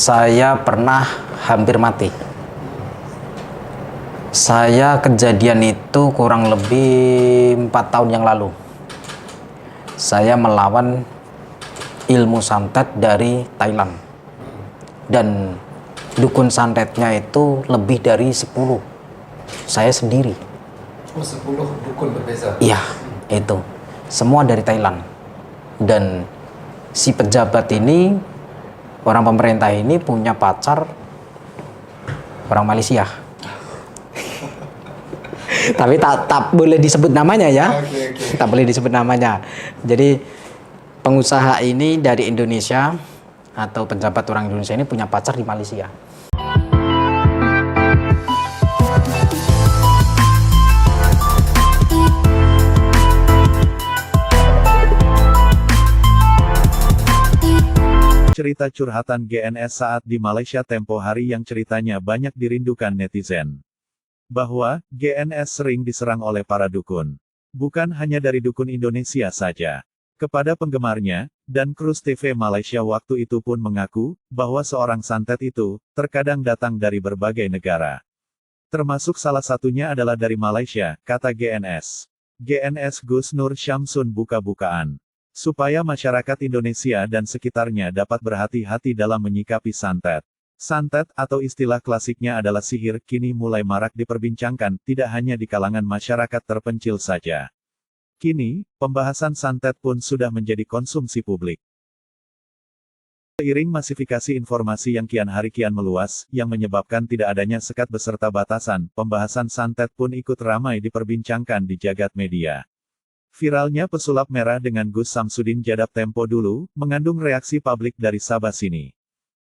saya pernah hampir mati. Saya kejadian itu kurang lebih 4 tahun yang lalu. Saya melawan ilmu santet dari Thailand. Dan dukun santetnya itu lebih dari 10. Saya sendiri. Oh, 10 dukun berbeza? Iya, itu. Semua dari Thailand. Dan si pejabat ini, orang pemerintah ini punya pacar orang Malaysia. Tapi tak boleh disebut namanya ya. Okay. Tak boleh disebut namanya. Jadi pengusaha ini dari Indonesia atau pejabat orang Indonesia ini punya pacar di Malaysia. Cerita curhatan GNS saat di Malaysia tempo hari yang ceritanya banyak dirindukan netizen. Bahwa, GNS sering diserang oleh para dukun. Bukan hanya dari dukun Indonesia saja. Kepada penggemarnya, dan Krus TV Malaysia waktu itu pun mengaku, bahwa seorang santet itu, terkadang datang dari berbagai negara. Termasuk salah satunya adalah dari Malaysia, kata GNS. GNS Gus Nur Syamsun buka-bukaan. Supaya masyarakat Indonesia dan sekitarnya dapat berhati-hati dalam menyikapi santet. Santet, atau istilah klasiknya adalah sihir, kini mulai marak diperbincangkan, tidak hanya di kalangan masyarakat terpencil saja. Kini, pembahasan santet pun sudah menjadi konsumsi publik. Seiring masifikasi informasi yang kian hari kian meluas, yang menyebabkan tidak adanya sekat beserta batasan, pembahasan santet pun ikut ramai diperbincangkan di jagat media. Viralnya pesulap merah dengan Gus Samsudin Jadab tempo dulu, mengandung reaksi publik dari Sabah sini.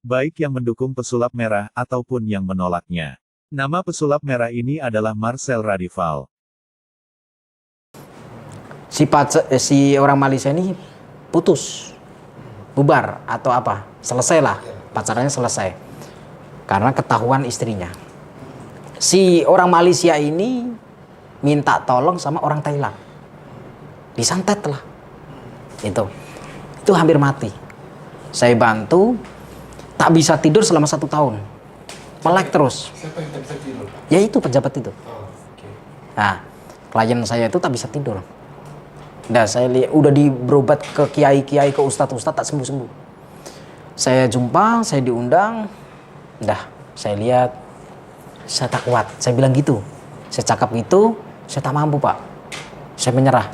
Baik yang mendukung pesulap merah, ataupun yang menolaknya. Nama pesulap merah ini adalah Marcel Radival. Si orang Malaysia ini putus, bubar atau apa, selesai lah, pacarannya selesai. Karena ketahuan istrinya. Si orang Malaysia ini minta tolong sama orang Thailand. Disantet lah. Itu hampir mati. Saya bantu. Tak bisa tidur selama 1 tahun. Melek terus. Siapa yang tak bisa tidur? Ya itu pejabat itu. Oh, okay. Nah, klien saya itu tak bisa tidur. Nah, saya lihat udah berobat ke kiai-kiai, ke ustadz-ustadz, tak sembuh-sembuh. Saya jumpa, saya diundang. Saya lihat, saya tak kuat. Saya bilang gitu. Saya cakap gitu, saya tak mampu, Pak. Saya menyerah.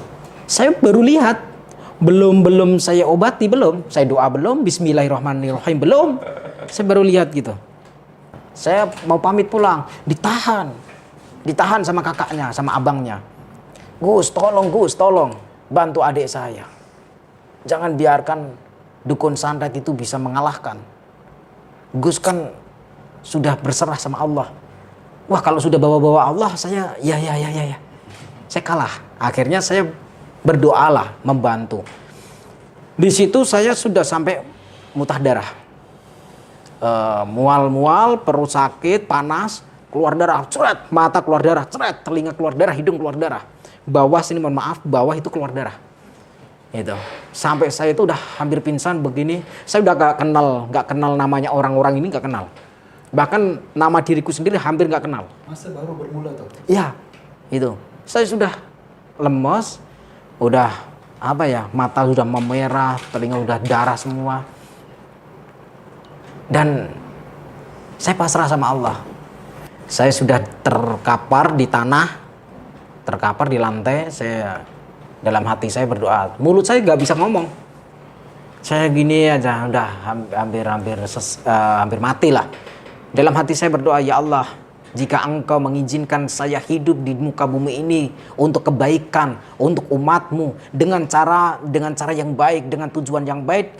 Saya baru lihat. Belum saya obati, belum. Saya doa belum, bismillahirrahmanirrahim belum. Saya baru lihat gitu. Saya mau pamit pulang, ditahan sama kakaknya, sama abangnya. Gus, tolong bantu adik saya. Jangan biarkan dukun santet itu bisa mengalahkan. Gus kan sudah berserah sama Allah. Wah, kalau sudah bawa-bawa Allah, saya ya. Saya kalah. Akhirnya saya berdoalah, membantu. Di situ saya sudah sampai muntah darah. Mual, perut sakit, panas, keluar darah, ceret, mata keluar darah, ceret, telinga keluar darah, hidung keluar darah. Bawah sini, mohon maaf, bawah itu keluar darah. Itu. Sampai saya itu udah hampir pingsan begini. Saya udah gak kenal namanya orang-orang ini, gak kenal. Bahkan nama diriku sendiri hampir gak kenal. Masa baru bermula tuh? Iya, itu. Saya sudah lemes. Udah mata sudah memerah, telinga udah darah semua. Dan saya pasrah sama Allah. Saya sudah terkapar di tanah, terkapar di lantai. Saya dalam hati saya berdoa. Mulut saya nggak bisa ngomong. Saya gini aja, udah hampir mati lah. Dalam hati saya berdoa, ya Allah, jika Engkau mengizinkan saya hidup di muka bumi ini untuk kebaikan, untuk umatmu, dengan cara yang baik, dengan tujuan yang baik,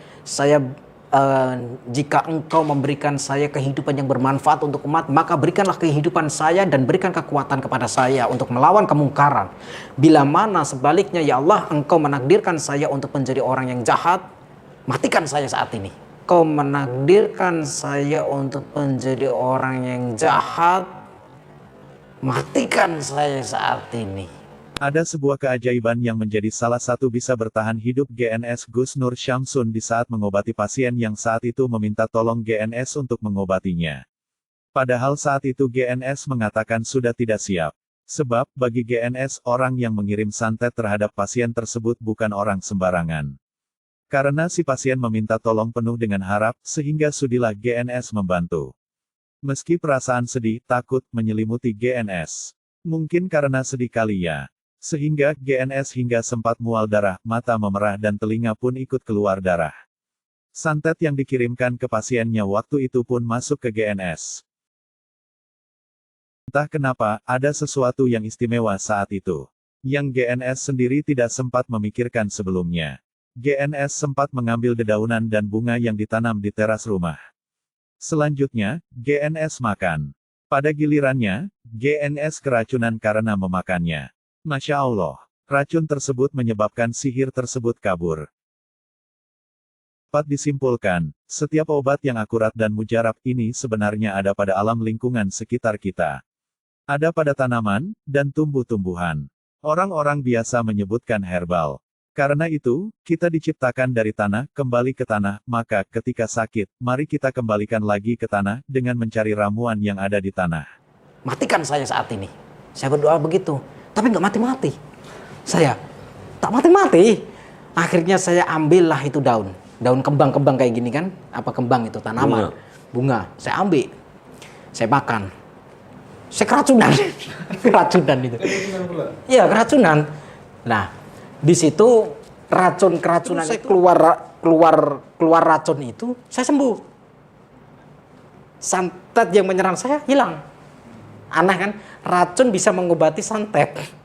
jika Engkau memberikan saya kehidupan yang bermanfaat untuk umat, maka berikanlah kehidupan saya dan berikan kekuatan kepada saya untuk melawan kemungkaran. Bila mana sebaliknya, ya Allah, Engkau menakdirkan saya untuk menjadi orang yang jahat, matikan saya saat ini. Kau menakdirkan saya untuk menjadi orang yang jahat, matikan saya saat ini. Ada sebuah keajaiban yang menjadi salah satu bisa bertahan hidup GNS Gus Nur Syamsun di saat mengobati pasien yang saat itu meminta tolong GNS untuk mengobatinya. Padahal saat itu GNS mengatakan sudah tidak siap. Sebab, bagi GNS, orang yang mengirim santet terhadap pasien tersebut bukan orang sembarangan. Karena si pasien meminta tolong penuh dengan harap, sehingga sudilah GNS membantu. Meski perasaan sedih, takut, menyelimuti GNS. Mungkin karena sedih kali ya. Sehingga, GNS hingga sempat mual darah, mata memerah dan telinga pun ikut keluar darah. Santet yang dikirimkan ke pasiennya waktu itu pun masuk ke GNS. Entah kenapa, ada sesuatu yang istimewa saat itu. Yang GNS sendiri tidak sempat memikirkan sebelumnya. GNS sempat mengambil dedaunan dan bunga yang ditanam di teras rumah. Selanjutnya, GNS makan. Pada gilirannya, GNS keracunan karena memakannya. Masya Allah, racun tersebut menyebabkan sihir tersebut kabur. Dapat disimpulkan, setiap obat yang akurat dan mujarab ini sebenarnya ada pada alam lingkungan sekitar kita. Ada pada tanaman, dan tumbuh-tumbuhan. Orang-orang biasa menyebutkan herbal. Karena itu, kita diciptakan dari tanah, kembali ke tanah, maka ketika sakit, mari kita kembalikan lagi ke tanah, dengan mencari ramuan yang ada di tanah. Matikan saya saat ini. Saya berdoa begitu. Tapi nggak mati-mati. Saya tak mati-mati. Akhirnya saya ambillah itu daun. Daun kembang-kembang kayak gini kan. Apa kembang itu? Tanaman. Bunga. Saya ambil. Saya makan. Saya keracunan. Keracunan itu. Iya, keracunan. Nah, di situ racun-keracunan itu keluar racun itu, saya sembuh. Santet yang menyerang saya hilang. Aneh kan? Racun bisa mengobati santet.